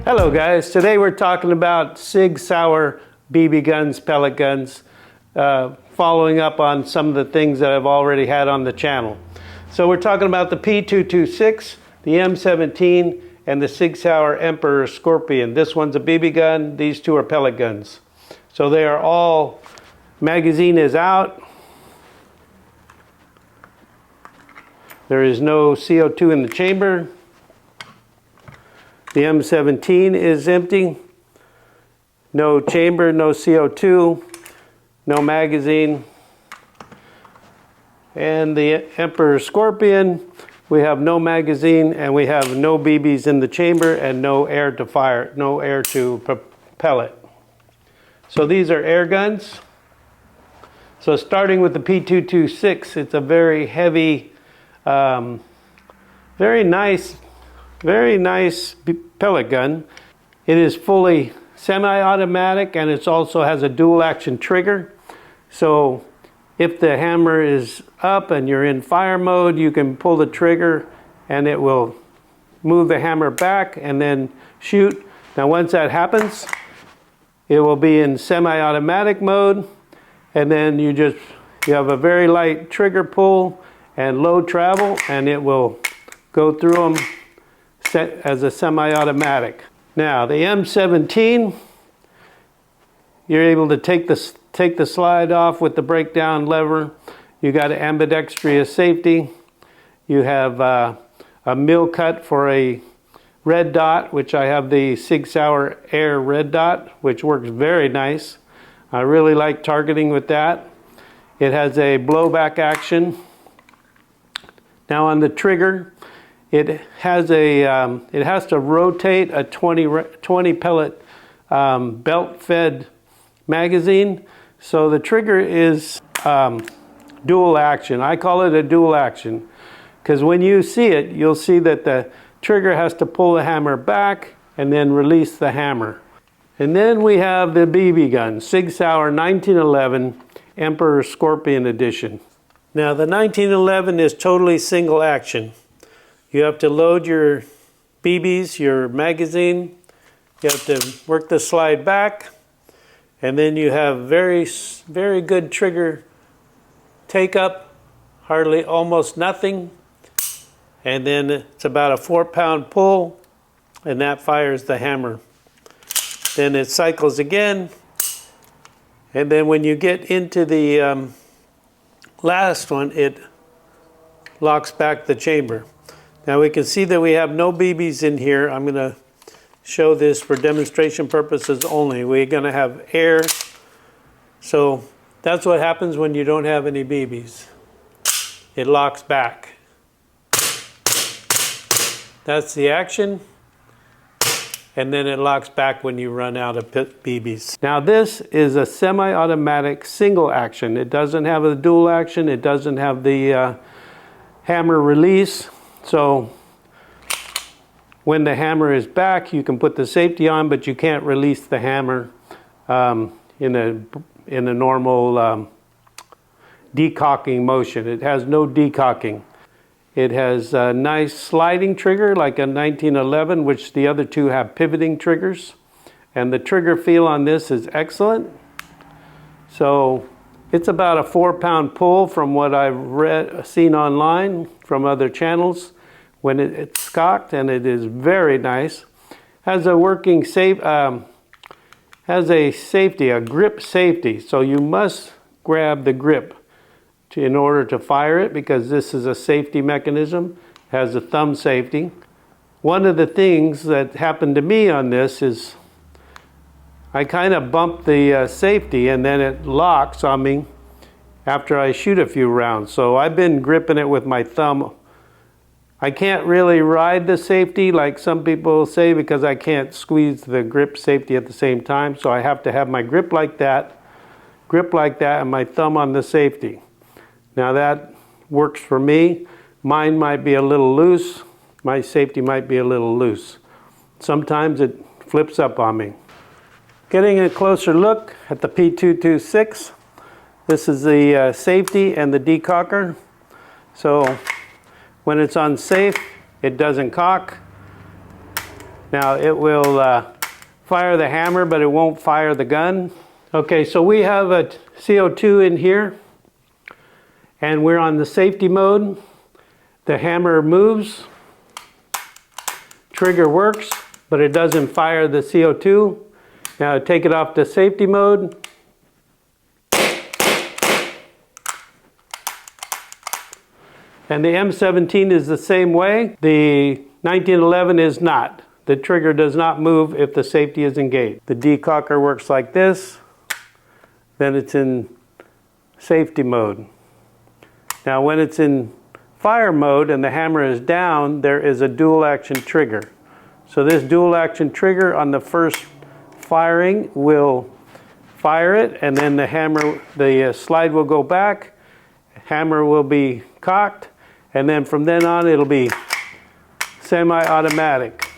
Hello guys, today we're talking about Sig Sauer BB guns, pellet guns, following up on some of the things that I've already had on the channel. So we're talking about the P226, the M17, and the Sig Sauer Emperor Scorpion. This one's a BB gun, these two are pellet guns. So they are all, magazine is out. There is no CO2 in the chamber. The M17 is empty. No chamber, no CO2, no magazine. And the Emperor Scorpion, we have no magazine and we have no BBs in the chamber and no air to fire, no air to propel it. So these are air guns. So starting with the P226, it's a very heavy, very nice pellet gun. It is fully semi-automatic and it also has a dual action trigger. So if the hammer is up and you're in fire mode, you can pull the trigger and it will move the hammer back and then shoot. Now once that happens, it will be in semi-automatic mode, and then you have a very light trigger pull and low travel, and it will go through them set as a semi-automatic. Now the M17, you're able to take the slide off with the breakdown lever. You got an ambidextrous safety. You have a mill cut for a red dot, which I have the Sig Sauer Air red dot, which works very nice. I really like targeting with that. It has a blowback action. Now on the trigger, it has to rotate a 20 pellet belt-fed magazine. So the trigger is dual action. I call it a dual action because when you see it, you'll see that the trigger has to pull the hammer back and then release the hammer. And then we have the BB gun, Sig Sauer 1911 Emperor Scorpion Edition. Now the 1911 is totally single action. You have to load your BBs, your magazine. You have to work the slide back, and then you have very good trigger take up, hardly almost nothing. And then it's about a 4-pound pull, and that fires the hammer. Then it cycles again, and then when you get into the last one, it locks back the chamber. Now we can see that we have no BBs in here. I'm going to show this for demonstration purposes only. We're going to have air. So that's what happens when you don't have any BBs. It locks back. That's the action. And then it locks back when you run out of BBs. Now this is a semi-automatic single action. It doesn't have a dual action. It doesn't have the hammer release. So when the hammer is back, you can put the safety on, but you can't release the hammer in a normal decocking motion. It has no decocking. It has a nice sliding trigger like a 1911, which the other two have pivoting triggers. And the trigger feel on this is excellent. So it's about a 4-pound pull from what I've seen online from other channels when it's cocked, and it is very nice. Has a working has a safety, a grip safety. So you must grab the grip in order to fire it, because this is a safety mechanism. It has a thumb safety. One of the things that happened to me on this is I kind of bumped the safety, and then it locks on me after I shoot a few rounds. So I've been gripping it with my thumb. I can't really ride the safety like some people say because I can't squeeze the grip safety at the same time. So I have to have my grip like that, and my thumb on the safety. Now that works for me. Mine might be a little loose. My safety might be a little loose. Sometimes it flips up on me. Getting a closer look at the P226. This is the safety and the decocker. So when it's on safe, it doesn't cock. Now it will fire the hammer, but it won't fire the gun. Okay, so we have a CO2 in here, and we're on the safety mode. The hammer moves, trigger works, but it doesn't fire the CO2. Now take it off to safety mode. And the M17 is the same way. The 1911 is not. The trigger does not move if the safety is engaged. The decocker works like this. Then it's in safety mode. Now when it's in fire mode and the hammer is down, there is a dual action trigger. So this dual action trigger on the first firing will fire it, and then the slide will go back, hammer will be cocked, and then from then on it'll be semi-automatic,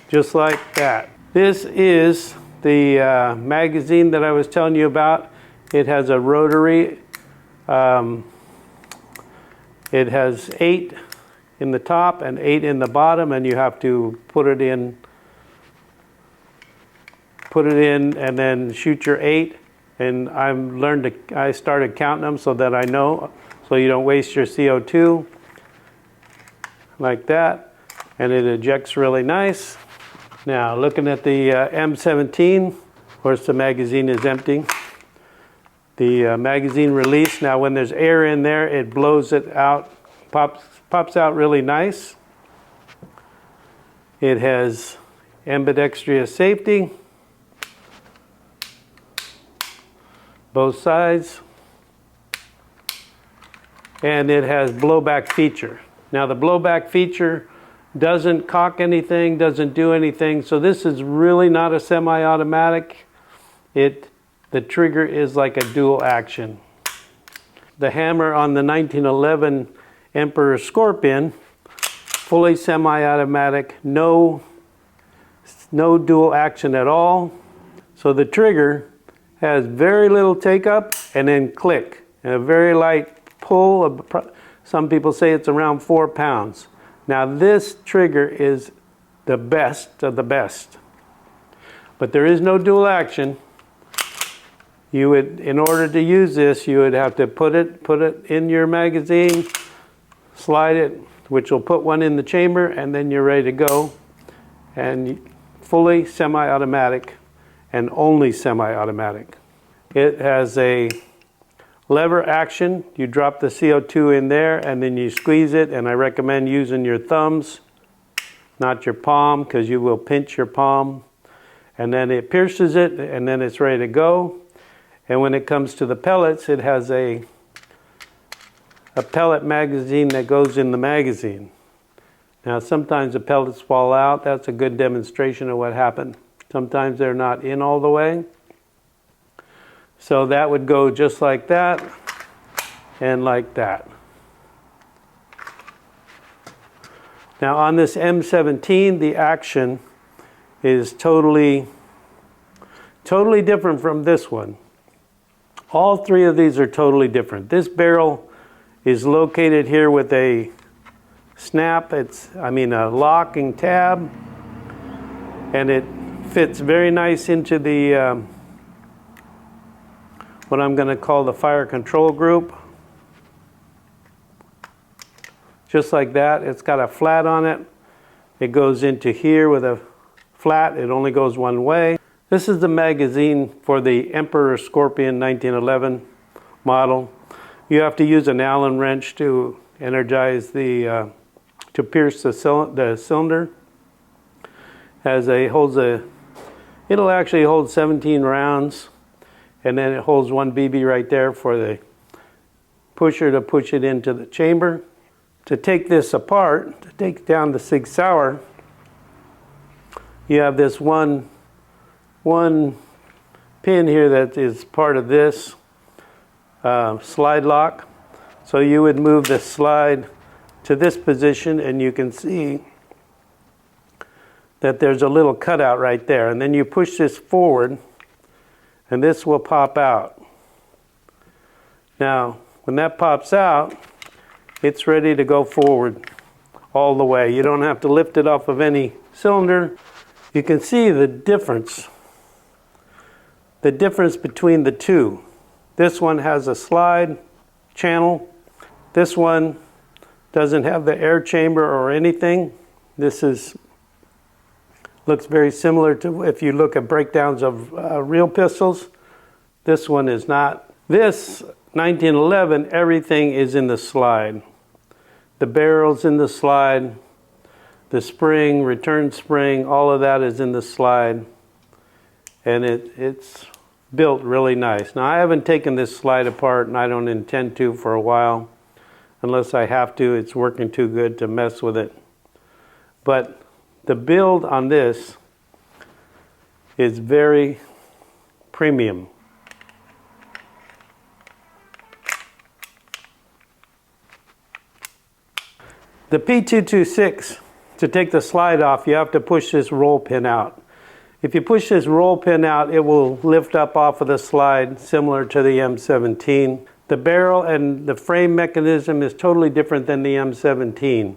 just like that. This is the magazine that I was telling you about. It has a rotary. It has 8 in the top and 8 in the bottom, and you have to put it in and then shoot your 8. And I started counting them so that I know, so you don't waste your CO2, like that. And it ejects really nice. Now looking at the M17, of course the magazine is empty. The magazine release, now when there's air in there, it blows it out, pops out really nice. It has ambidextrous safety, both sides, and it has blowback feature. Now the blowback feature doesn't cock anything, doesn't do anything, so this is really not a semi-automatic. The trigger is like a dual action. The hammer on the 1911 Emperor Scorpion, fully semi-automatic, no dual action at all. So the trigger has very little take up and then click, and a very light pull. Some people say it's around 4 pounds. Now this trigger is the best of the best, but there is no dual action. You would, in order to use this, you would have to put it in your magazine, slide it, which will put one in the chamber, and then you're ready to go. And fully semi-automatic, and only semi-automatic. It has a lever action. You drop the CO2 in there, and then you squeeze it, and I recommend using your thumbs, not your palm, because you will pinch your palm. And then it pierces it, and then it's ready to go. And when it comes to the pellets, it has a pellet magazine that goes in the magazine. Now sometimes the pellets fall out. That's a good demonstration of what happened. Sometimes they're not in all the way. So that would go just like that and like that. Now on this M17, the action is totally different from this one. All 3 of these are totally different. This barrel is located here with a snap, a locking tab, and it fits very nice into the what I'm going to call the fire control group. Just like that. It's got a flat on it. It goes into here with a flat. It only goes one way. This is the magazine for the Emperor Scorpion 1911 model. You have to use an Allen wrench to energize to pierce the cylinder. It'll actually hold 17 rounds, and then it holds 1 BB right there for the pusher to push it into the chamber. To take this apart, to take down the Sig Sauer, you have this one pin here that is part of this slide lock. So you would move the slide to this position, and you can see that there's a little cutout right there. And then you push this forward, and this will pop out. Now, when that pops out, it's ready to go forward all the way. You don't have to lift it off of any cylinder. You can see the difference between the two. This one has a slide channel. This one doesn't have the air chamber or anything. This looks very similar to if you look at breakdowns of real pistols. This one is not. This 1911, everything is in the slide. The barrel's in the slide. The spring, return spring, all of that is in the slide. And it's built really nice. Now I haven't taken this slide apart, and I don't intend to for a while. Unless I have to, it's working too good to mess with it. But the build on this is very premium. The P226, to take the slide off, you have to push this roll pin out. If you push this roll pin out, it will lift up off of the slide, similar to the M17. The barrel and the frame mechanism is totally different than the M17.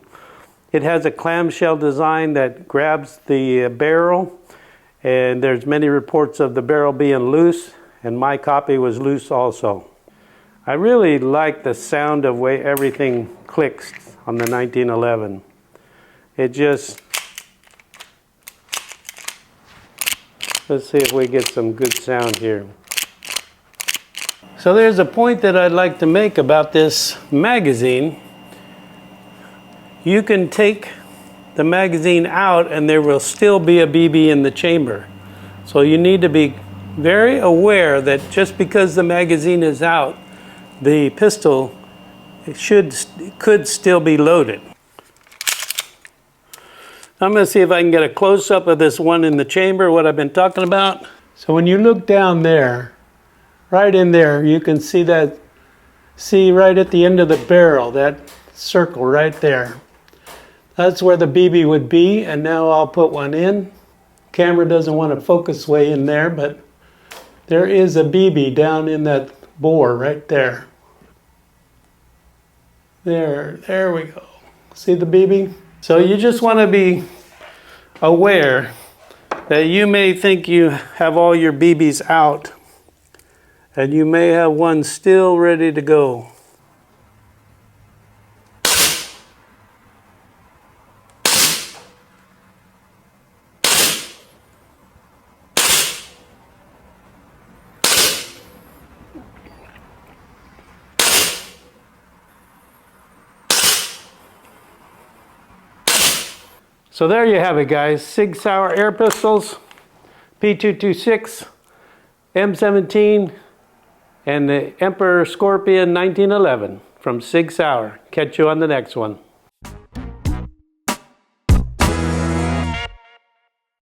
It has a clamshell design that grabs the barrel, and there's many reports of the barrel being loose, and my copy was loose also. I really like the sound of way everything clicks on the 1911. It just, let's see if we get some good sound here. So there's a point that I'd like to make about this magazine. You can take the magazine out and there will still be a BB in the chamber. So you need to be very aware that just because the magazine is out, the pistol could still be loaded. I'm going to see if I can get a close-up of this one in the chamber, what I've been talking about. So when you look down there, right in there, you can see right at the end of the barrel, that circle right there. That's where the BB would be, and now I'll put one in. Camera doesn't want to focus way in there, but there is a BB down in that bore right there. There we go. See the BB? So you just want to be aware that you may think you have all your BBs out, and you may have one still ready to go. So there you have it, guys. Sig Sauer air pistols, P226, M17, and the Emperor Scorpion 1911 from Sig Sauer. Catch you on the next one.